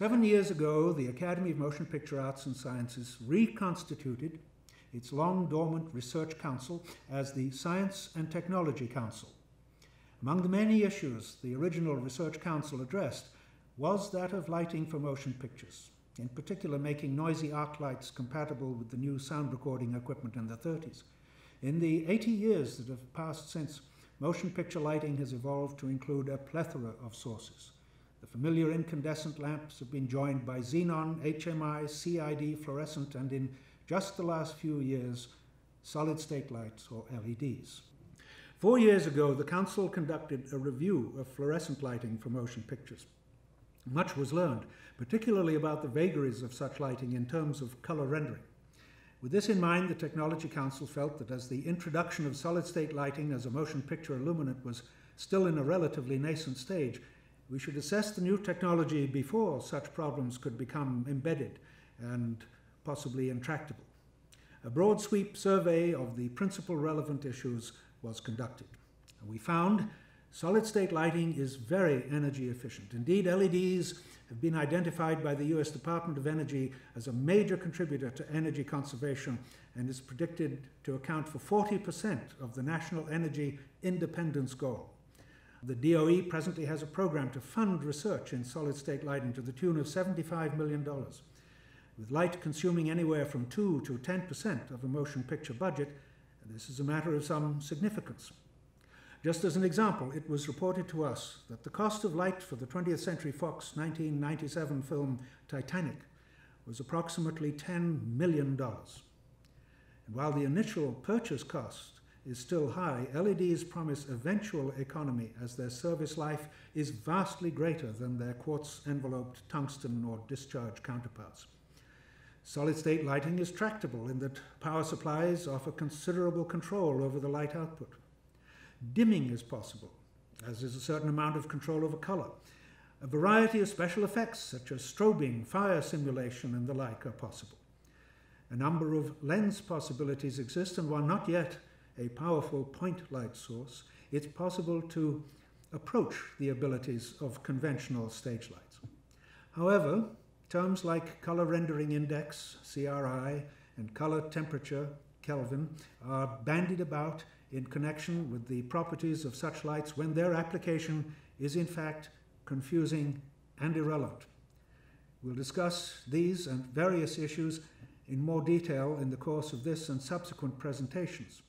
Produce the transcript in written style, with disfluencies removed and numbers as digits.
7 years ago, the Academy of Motion Picture Arts and Sciences reconstituted its long-dormant Research Council as the Science and Technology Council. Among the many issues the original Research Council addressed was that of lighting for motion pictures, in particular making noisy arc lights compatible with the new sound recording equipment in the 30s. In the 80 years that have passed since, motion picture lighting has evolved to include a plethora of sources. The familiar incandescent lamps have been joined by xenon, HMI, CID, fluorescent, and in just the last few years, solid-state lights, or LEDs. 4 years ago, the Council conducted a review of fluorescent lighting for motion pictures. Much was learned, particularly about the vagaries of such lighting in terms of color rendering. With this in mind, the Technology Council felt that as the introduction of solid-state lighting as a motion picture illuminant was still in a relatively nascent stage, we should assess the new technology before such problems could become embedded and possibly intractable. A broad sweep survey of the principal relevant issues was conducted. We found solid-state lighting is very energy efficient. Indeed, LEDs have been identified by the US Department of Energy as a major contributor to energy conservation and is predicted to account for 40% of the national energy independence goal. The DOE presently has a program to fund research in solid-state lighting to the tune of $75 million. With light consuming anywhere from 2 to 10% of a motion picture budget, this is a matter of some significance. Just as an example, it was reported to us that the cost of light for the 20th Century Fox 1997 film Titanic was approximately $10 million. And while the initial purchase cost is still high, LEDs promise eventual economy as their service life is vastly greater than their quartz-enveloped tungsten or discharge counterparts. Solid-state lighting is tractable in that power supplies offer considerable control over the light output. Dimming is possible, as is a certain amount of control over color. A variety of special effects such as strobing, fire simulation, and the like are possible. A number of lens possibilities exist, and while not yet a powerful point light source, it's possible to approach the abilities of conventional stage lights. However, terms like color rendering index, CRI, and color temperature, Kelvin, are bandied about in connection with the properties of such lights when their application is in fact confusing and irrelevant. We'll discuss these and various issues in more detail in the course of this and subsequent presentations.